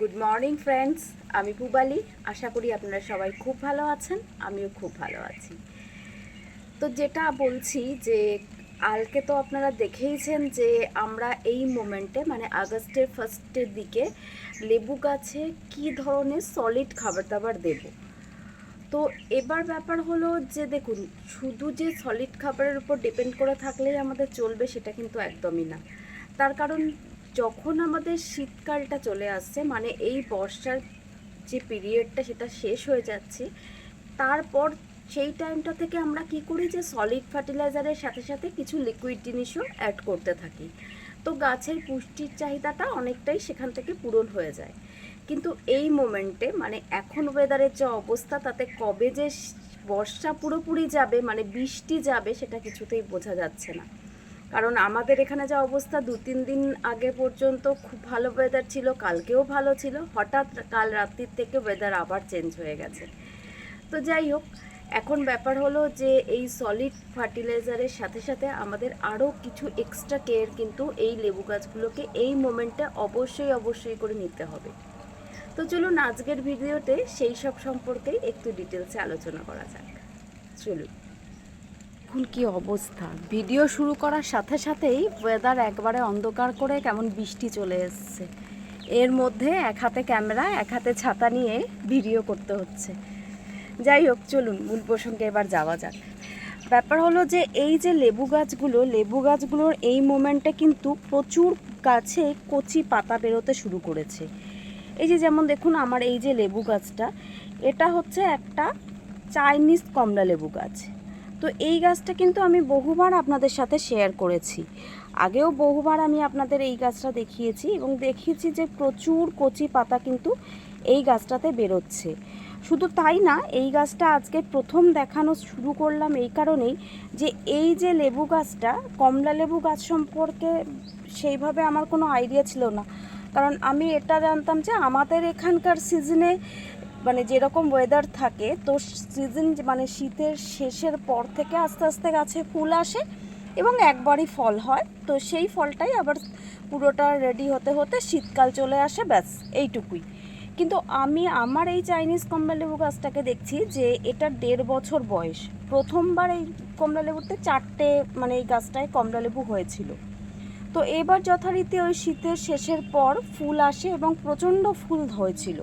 Good morning friends, আমি পুবালি। আশা করি আপনারা সবাই খুব ভালো আছেন, আমিও খুব ভালো আছি। তো যেটা বলছি যে কালকে তো আপনারা দেখেইছেন যে আমরা এই মোমেন্টে মানে আগস্টের ফার্স্টের দিকে লেবু গাছে কি ধরনের সলিড খাবার দাবার দেব। তো এবার ব্যাপার হলো যে দেখুন, শুধু যে সলিড খাবারের উপর ডিপেন্ড করে থাকলেই আমাদের চলবে সেটা কিন্তু একদমই না। তার কারণ যখন আমাদের শীতকালটা চলে আসছে, মানে এই বর্ষার যে পিরিয়ডটা সেটা শেষ হয়ে যাচ্ছে, তারপর সেই টাইমটা থেকে আমরা কি করি যে সলিড ফার্টিলাইজারের সাথে সাথে কিছু লিকুইড জিনিসও অ্যাড করতে থাকি। তো গাছের পুষ্টির চাহিদাটা অনেকটাই সেখান থেকে পূরণ হয়ে যায়। কিন্তু এই মোমেন্টে মানে এখন ওয়েদারের যে অবস্থা, তাতে কবে যে বর্ষা পুরোপুরি যাবে মানে বৃষ্টি যাবে সেটা কিছুতেই বোঝা যাচ্ছে না। কারণ আমাদের এখানে যা অবস্থা, 2-3 দিন আগে পর্যন্ত খুব ভালো ওয়েদার ছিল, কালকেও ভালো ছিল, হঠাৎ কাল রাত্রির থেকে ওয়েদার আবার চেঞ্জ হয়ে গেছে। তো যাই হোক, এখন ব্যাপার হলো যে এই সলিড ফার্টিলাইজারের সাথে সাথে আমাদের আরও কিছু এক্সট্রা কেয়ার কিন্তু এই লেবু গাছগুলোকে এই মোমেন্টে অবশ্যই করে নিতে হবে। তো চলুন আজকের ভিডিওতে সেই সব সম্পর্কেই একটু ডিটেলসে আলোচনা করা যাক। চলুন। এখন কি অবস্থা, ভিডিও শুরু করার সাথে সাথেই ওয়েদার একবারে অন্ধকার করে কেমন বৃষ্টি চলে এসছে। এর মধ্যে এক হাতে ক্যামেরা এক হাতে ছাতা নিয়ে ভিডিও করতে হচ্ছে। যাই হোক, চলুন মূল প্রসঙ্গে এবার যাওয়া যাক। ব্যাপার হলো যে এই যে লেবু গাছগুলোর এই মোমেন্টে কিন্তু প্রচুর গাছে কচি পাতা বেরোতে শুরু করেছে। এই যে যেমন দেখুন, আমার এই যে লেবু গাছটা, এটা হচ্ছে একটা চাইনিজ কমলা লেবু গাছ। তো এই গাছটা কিন্তু আমি বহুবার আপনাদের সাথে শেয়ার করেছি, আগেও বহুবার আমি আপনাদের এই গাছটা দেখিয়েছি এবং দেখিয়েছি যে প্রচুর কচি পাতা কিন্তু এই গাছটাতে বেরোচ্ছে। শুধু তাই না, এই গাছটা আজকে প্রথম দেখানো শুরু করলাম এই কারণেই যে এই যে লেবু গাছটা, কমলা লেবু গাছ সম্পর্কে সেইভাবে আমার কোনো আইডিয়া ছিল না। কারণ আমি এটা জানতাম যে আমাদের এখানকার সিজনে মানে যেরকম ওয়েদার থাকে, তো সিজন মানে শীতের শেষের পর থেকে আস্তে আস্তে গাছে ফুল আসে এবং একবারই ফল হয়। তো সেই ফলটাই আবার পুরোটা রেডি হতে হতে শীতকাল চলে আসে, ব্যাস এইটুকুই। কিন্তু আমি আমার এই চাইনিজ কমলা লেবু গাছটাকে দেখছি যে এটা 1.5 বছর বয়স। প্রথমবার এই কমলা লেবুতে 4টে মানে এই গাছটায় কমলা লেবু হয়েছিল। তো এবার যথারীতি ওই শীতের শেষের পর ফুল আসে এবং প্রচণ্ড ফুল হয়েছিল।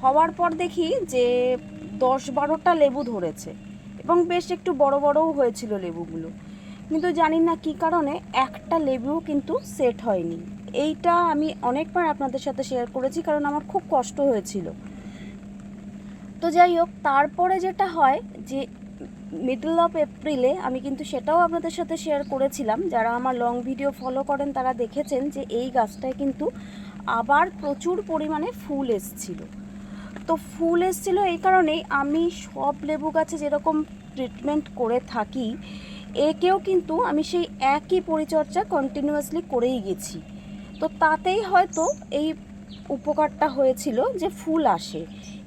হওয়ার পর দেখি যে 10-12টা লেবু ধরেছে এবং বেশ একটু বড়ও হয়েছিল লেবুগুলো। কিন্তু জানি না কী কারণে একটা লেবুও কিন্তু সেট হয়নি। এইটা আমি অনেকবার আপনাদের সাথে শেয়ার করেছি, কারণ আমার খুব কষ্ট হয়েছিল। তো যাই হোক, তারপরে যেটা হয় যে মিডল অফ এপ্রিলে আমি কিন্তু সেটাও আপনাদের সাথে শেয়ার করেছিলাম, যারা আমার লং ভিডিও ফলো করেন তারা দেখেছেন যে এই গাছটায় কিন্তু আবার প্রচুর পরিমাণে ফুল এসেছিল। তো ফুল এসেছিল এই কারণেই আমি সব লেবু গাছে যেরকম ট্রিটমেন্ট করে থাকি, একেও কিন্তু আমি সেই একই পরিচর্যা কন্টিনিউয়াসলি করেই গেছি। তো তাতেই হয়তো এই উপকারটা হয়েছিল যে ফুল আসে,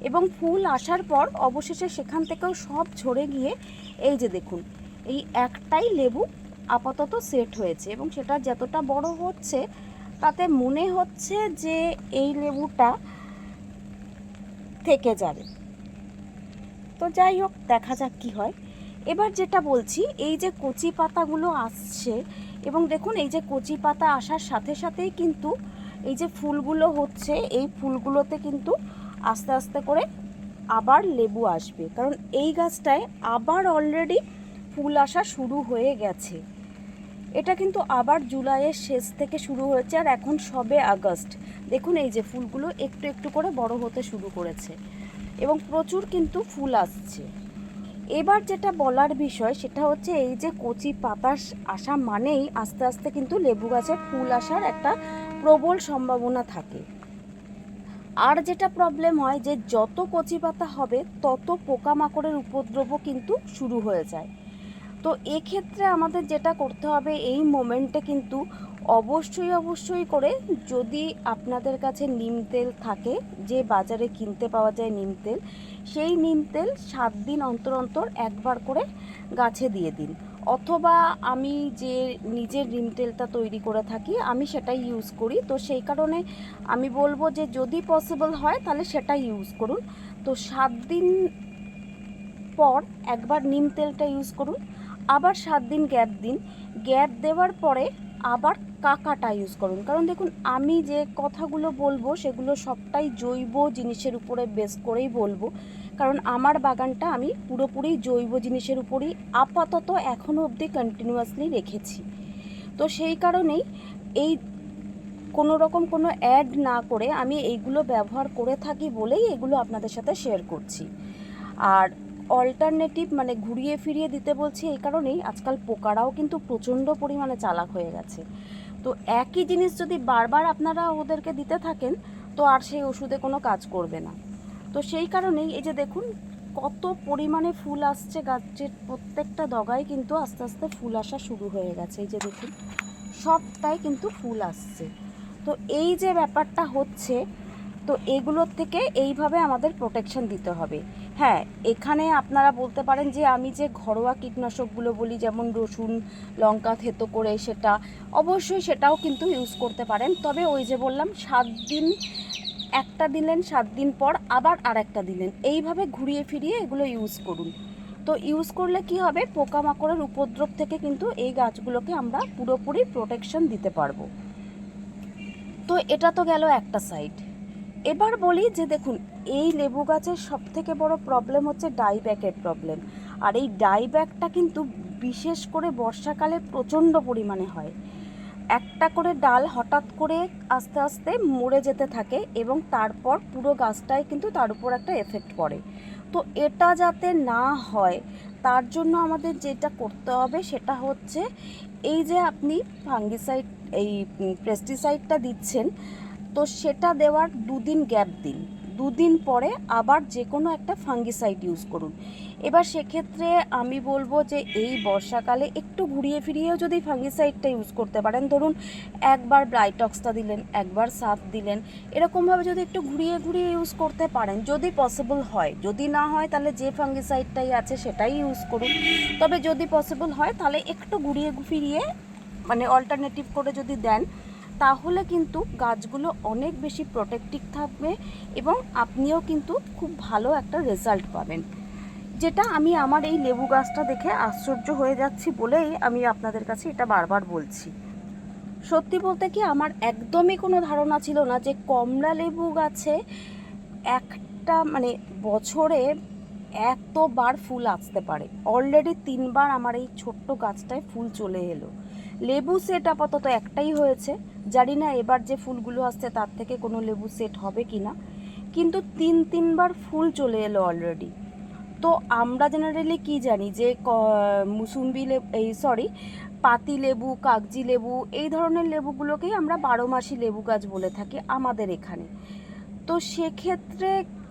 এবং ফুল আসার পর অবশেষে সেখান থেকেও সব ঝরে গিয়ে এই যে দেখুন, এই একটাই লেবু আপাতত সেট হয়েছে এবং সেটা যতটা বড় হচ্ছে তাতে মনে হচ্ছে যে এই লেবুটা থেকে যাবে। তো যাই হোক, দেখা যাক কী হয়। এবার যেটা বলছি, এই যে কচি পাতাগুলো আসছে এবং দেখুন এই যে কচি পাতা আসার সাথে সাথেই কিন্তু এই যে ফুলগুলো হচ্ছে, এই ফুলগুলোতে কিন্তু আস্তে আস্তে করে আবার লেবু আসবে, কারণ এই গাছটায় আবার অলরেডি ফুল আসা শুরু হয়ে গেছে। এটা কিন্তু আবার জুলাইয়ের শেষ থেকে শুরু হয়েছে আর এখন সবে আগস্ট। দেখুন এই যে ফুলগুলো একটু একটু করে বড় হতে শুরু করেছে এবং প্রচুর কিন্তু ফুল আসছে। এবার যেটা বলার বিষয় সেটা হচ্ছে, এই যে কচি পাতা আসা মানেই আস্তে আস্তে কিন্তু লেবু গাছে ফুল আসার একটা প্রবল সম্ভাবনা থাকে। আর যেটা প্রবলেম হয় যে যত কচি পাতা হবে তত পোকামাকড়ের উপদ্রবও কিন্তু শুরু হয়ে যায়। তো এক্ষেত্রে আমাদের যেটা করতে হবে এই মোমেন্টে কিন্তু অবশ্যই করে, যদি আপনাদের কাছে নিম তেল থাকে, যে বাজারে কিনতে পাওয়া যায় নিম তেল, সেই নিম তেল 7 দিন অন্তর অন্তর একবার করে গাছে দিয়ে দিন। অথবা আমি যে নিজের নিম তেলটা তৈরি করে থাকি আমি সেটাই ইউজ করি। তো সেই কারণে আমি বলবো যে যদি পসিবল হয় তাহলে সেটাই ইউজ করুন। তো 7 দিন পর একবার নিম তেলটা ইউজ করুন, আবার 7 দিন গ্যাপ দিন, গ্যাপ দেওয়ার পরে আবার কাকাটা ইউজ করুন। কারণ দেখুন, আমি যে কথাগুলো বলবো সেগুলো সবটাই জৈব জিনিসের উপরে বেস করেই বলবো, কারণ আমার বাগানটা আমি পুরোপুরি জৈব জিনিসের উপরই আপাতত এখনও অবধি কন্টিনিউয়াসলি রেখেছি। তো সেই কারণেই এই কোনো রকম কোনো অ্যাড না করে আমি এইগুলো ব্যবহার করে থাকি বলেই এগুলো আপনাদের সাথে শেয়ার করছি। আর অল্টারনেটিভ মানে ঘুরিয়ে ফিরিয়ে দিতে বলছি এই কারণেই, আজকাল পোকারাও কিন্তু প্রচণ্ড পরিমাণে চালাক হয়ে গেছে। তো একই জিনিস যদি বারবার আপনারা ওদেরকে দিতে থাকেন তো আর সেই ওষুধে কোনো কাজ করবে না। তো সেই কারণেই এই যে দেখুন কত পরিমাণে ফুল আসছে, গাছের প্রত্যেকটা ডগায় কিন্তু আস্তে আস্তে ফুল আসা শুরু হয়ে গেছে। এই যে দেখুন সবটাই কিন্তু ফুল আসছে। তো এই যে ব্যাপারটা হচ্ছে, তো এগুলোর থেকে এইভাবে আমাদের প্রোটেকশন দিতে হবে। হ্যাঁ, এখানে আপনারা বলতে পারেন যে আমি যে ঘরোয়া কীটনাশকগুলো বলি যেমন রসুন লঙ্কা থেতো করে, সেটা অবশ্যই সেটাও কিন্তু ইউজ করতে পারেন। তবে ওই যে বললাম 7 দিন একটা দিলেন, 7 দিন পর আবার আরেকটা দিলেন, এইভাবে ঘুরিয়ে ফিরিয়ে এগুলো ইউজ করুন। তো ইউজ করলে কি হবে, পোকামাকড়ের উপদ্রব থেকে কিন্তু এই গাছগুলোকে আমরা পুরোপুরি প্রোটেকশন দিতে পারবো। তো এটা তো গেল একটা সাইড। এবার বলি যে দেখুন, এই লেবু গাছের সবথেকে বড় প্রবলেম হচ্ছে ডাইব্যাকের প্রবলেম। আর এই ডাইব্যাকটা কিন্তু বিশেষ করে বর্ষাকালে প্রচণ্ড পরিমাণে হয়। একটা করে ডাল হঠাৎ করে আস্তে আস্তে মরে যেতে থাকে এবং তারপর পুরো গাছটাই কিন্তু তার উপর একটা এফেক্ট পড়ে। তো এটা যাতে না হয় তার জন্য আমাদের যেটা করতে হবে সেটা হচ্ছে, এই যে আপনি ফাঙ্গিসাইড এই পেস্টিসাইডটা দিচ্ছেন, তো সেটা দেওয়ার 2 দিন গ্যাপ দিন, 2 দিন পরে আবার যে কোনো একটা ফাঙ্গিসাইড ইউজ করুন। এবার সেক্ষেত্রে আমি বলবো যে এই বর্ষাকালে একটু ঘুরিয়ে ফিরিয়েও যদি ফাঙ্গিসাইডটা ইউজ করতে পারেন, ধরুন একবার ব্রাইটক্সটা দিলেন, একবার সাফ দিলেন, এরকমভাবে যদি একটু ঘুরিয়ে ঘুরিয়ে ইউজ করতে পারেন যদি পসিবল হয়। যদি না হয় তাহলে যে ফাঙ্গিসাইডটাই আছে সেটাই ইউজ করুন। তবে যদি পসিবল হয় তাহলে একটু ঘুরিয়ে ফিরিয়ে মানে অল্টারনেটিভ করে যদি দেন, তাহলে কিন্তু গাছগুলো অনেক বেশি প্রোটেক্টিভ থাকবে এবং আপনিও কিন্তু খুব ভালো একটা রেজাল্ট পাবেন। যেটা আমি আমার এই লেবু গাছটা দেখে আশ্চর্য হয়ে যাচ্ছি বলেই আমি আপনাদের কাছে এটা বারবার বলছি। সত্যি বলতে কি, আমার একদমই কোনো ধারণা ছিল না যে কমলা লেবু গাছে একটা মানে বছরে এতবার ফুল আসতে পারে। অলরেডি 3বার আমার এই ছোট্ট গাছটায় ফুল চলে এলো। লেবু সেট আপাতত একটাই হয়েছে, জানি না এবার যে ফুলগুলো আসছে তার থেকে কোনো লেবু সেট হবে কি না, কিন্তু 3বার ফুল চলে এলো অলরেডি। তো আমরা জেনারেলি কি জানি যে মুসুম্বি লেবু পাতি লেবু, কাগজি লেবু, এই ধরনের লেবুগুলোকেই আমরা 12 মাসি লেবু গাছ বলে থাকি আমাদের এখানে। তো সেক্ষেত্রে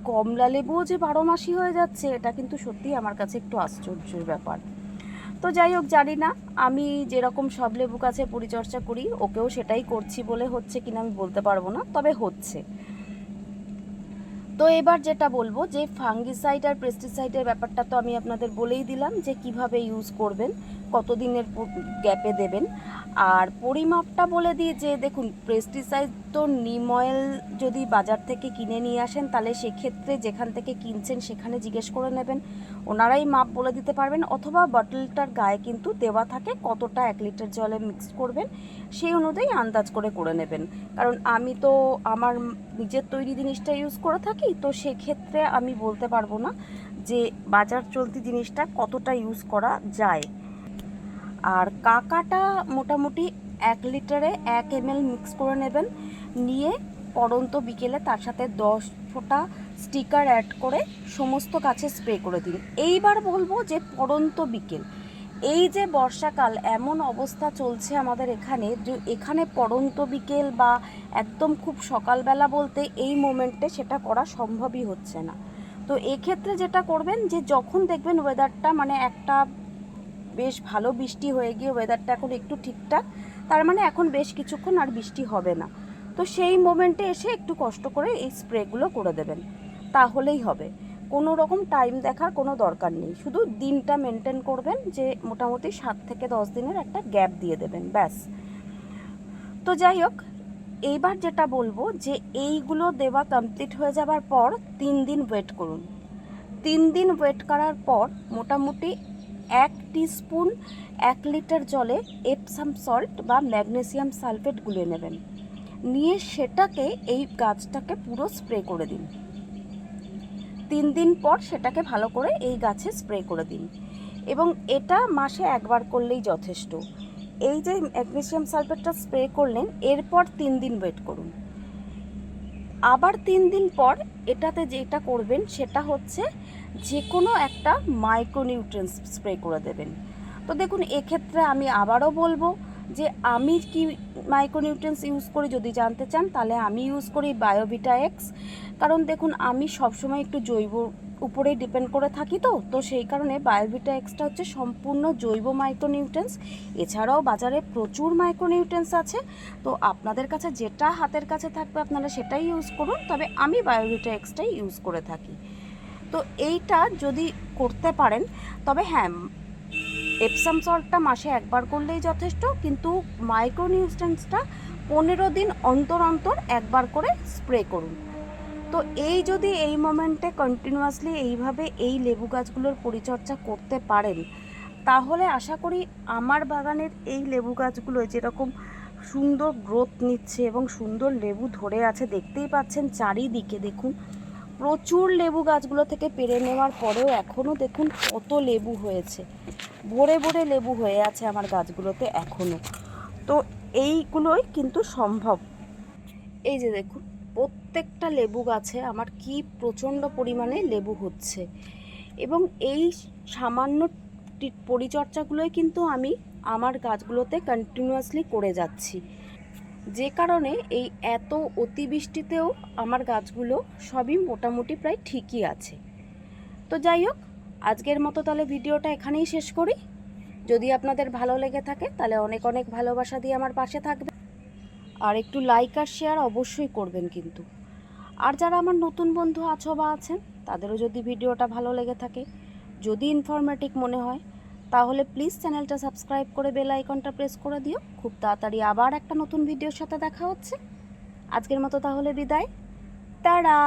কমলা লেবুও যে 12 মাসি হয়ে যাচ্ছে, এটা কিন্তু সত্যিই আমার কাছে একটু আশ্চর্যের ব্যাপার। তো যাই হোক, জানি না আমি যেরকম সব লেবু গাছের পরিচর্যা করি ওকেও সেটাই করছি বলে হচ্ছে কিনা আমি বলতে পারবো না, তবে হচ্ছে। তো এবার যেটা বলবো যে ফাঙ্গিসাইড আর পেস্টিসাইডের ব্যাপারটা তো আমি আপনাদের বলেই দিলাম যে কিভাবে ইউজ করবেন, কতদিনের গ্যাপে দেবেন। আর পরিমাপটা বলে দিই যে দেখুন, পেস্টিসাইড তো নিম অয়েল যদি বাজার থেকে কিনে নিয়ে আসেন তাহলে সেক্ষেত্রে যেখান থেকে কিনছেন সেখানে জিজ্ঞেস করে নেবেন, ওনারাই মাপ বলে দিতে পারবেন। অথবা বটলটার গায়ে কিন্তু দেওয়া থাকে কতটা 1 লিটার জলে মিক্স করবেন, সেই অনুযায়ী আন্দাজ করে নেবেন। কারণ আমি তো আমার নিজের তৈরি জিনিসটা ইউজ করে থাকি, তো সেক্ষেত্রে আমি বলতে পারবো না যে বাজার চলতি জিনিসটা কতটা ইউজ করা যায়। আর কাকাটা মোটামুটি 1 লিটারে 1 ml মিক্স করে নেবেন, নিয়ে পড়ন্ত বিকেলে তার সাথে 10 ফোঁটা স্টিকার অ্যাড করে সমস্ত গাছে স্প্রে করে দিন। এইবার বলবো যে পড়ন্ত বিকেল, এই যে বর্ষাকাল এমন অবস্থা চলছে আমাদের এখানে, যে এখানে পড়ন্ত বিকেল বা একদম খুব সকালবেলা বলতে এই মোমেন্টে সেটা করা সম্ভবই হচ্ছে না। তো এক্ষেত্রে যেটা করবেন যে যখন দেখবেন ওয়েদারটা মানে একটা বেশ ভালো বৃষ্টি হয়ে গিয়ে ওয়েদারটা এখন একটু ঠিকঠাক, তার মানে এখন বেশ কিছুক্ষণ আর বৃষ্টি হবে না, তো সেই মোমেন্টে এসে একটু কষ্ট করে এই স্প্রেগুলো করে দেবেন, তাহলেই হবে। কোনো রকম টাইম দেখার কোনো দরকার নেই, শুধু দিনটা মেনটেন করবেন যে মোটামুটি 7 থেকে 10 দিনের একটা গ্যাপ দিয়ে দেবেন, ব্যাস। তো যাই হোক, এইবার যেটা বলবো যে এইগুলো দেওয়া কমপ্লিট হয়ে যাবার পর 3 দিন ওয়েট করুন। 3 দিন ওয়েট করার পর মোটামুটি 1 টিস্পুন 1 লিটার জলে এপসাম সল্ট বা ম্যাগনেসিয়াম সালফেট গুলে নেবেন, নিয়ে সেটাকে এই গাছটাকে পুরো স্প্রে করে দিন। 3 দিন পর সেটাকে ভালো করে এই গাছে স্প্রে করে দিন, এবং এটা মাসে একবার করলেই যথেষ্ট। এই যে ম্যাগনেসিয়াম সালফেটটা স্প্রে করলেন, এরপর 3 দিন ওয়েট করুন। আবার 3 দিন পর এটাতে যেটা করবেন সেটা হচ্ছে যে কোনো একটা মাইক্রোনিউট্রিয়েন্টস স্প্রে করে দেবেন। তো দেখুন, এক্ষেত্রে আমি আবারও বলবো যে আমি কি মাইক্রোনিউট্রিয়েন্টস ইউজ করি যদি জানতে চান, তাহলে আমি ইউজ করি বায়োভিটা এক্স। কারণ দেখুন, আমি সবসময় একটু জৈব উপরেই ডিপেন্ড করে থাকি, তো সেই কারণে বায়োভিটা এক্সটা হচ্ছে সম্পূর্ণ জৈব মাইক্রোনিউট্রিয়েন্টস। এছাড়াও বাজারে প্রচুর মাইক্রোনিউট্রিয়েন্টস আছে, তো আপনাদের কাছে যেটা হাতের কাছে থাকবে আপনারা সেটাই ইউজ করুন, তবে আমি বায়োভিটা এক্সটাই ইউজ করে থাকি। তো এইটা যদি করতে পারেন, তবে হ্যাঁ, এপসাম সল্টটা মাসে একবার করলেই যথেষ্ট, কিন্তু মাইক্রোনিউট্রিয়েন্টসটা 15 দিন অন্তর অন্তর একবার করে স্প্রে করুন। তো এই যদি এই মোমেন্টে কন্টিনিউয়াসলি এইভাবে এই লেবু গাছগুলোর পরিচর্যা করতে পারেন, তাহলে আশা করি আমার বাগানের এই লেবু গাছগুলো যেরকম সুন্দর গ্রোথ নিচ্ছে এবং সুন্দর লেবু ধরে আছে, দেখতেই পাচ্ছেন চারিদিকে দেখুন, প্রচুর লেবু গাছগুলো থেকে পেরে নেওয়ার পরেও এখনও দেখুন কত লেবু হয়েছে, ভরে ভরে লেবু হয়ে আছে আমার গাছগুলোতে এখনও। তো এইগুলোই কিন্তু সম্ভব। এই যে দেখুন, প্রত্যেকটা লেবু গাছে আমার কি প্রচণ্ড পরিমাণে লেবু হচ্ছে, এবং এই সামান্য পরিচর্যাগুলোই কিন্তু আমি আমার গাছগুলোতে কন্টিনিউয়াসলি করে যাচ্ছি, যে কারণে এই এত অতিবৃষ্টিতেও আমার গাছগুলো সবই মোটামুটি প্রায় ঠিকই আছে। তো যাই হোক, আজকের মতো তাহলে ভিডিওটা এখানেই শেষ করি। যদি আপনাদের ভালো লেগে থাকে তাহলে অনেক অনেক ভালোবাসা দিয়ে আমার পাশে থাকবে, আর একটু লাইক আর শেয়ার অবশ্যই করবেন কিন্তু। আর যারা আমার নতুন বন্ধু আছো বা আছেন, তাদেরও যদি ভিডিওটা ভালো লেগে থাকে, যদি ইনফরমেটিভ মনে হয়, তাহলে প্লিজ চ্যানেলটা সাবস্ক্রাইব করে বেল আইকনটা প্রেস করে দিও। খুব তাড়াতাড়ি আবার একটা নতুন ভিডিওর সাথে দেখা হচ্ছে। আজকের মতো তাহলে বিদায়, টাটা।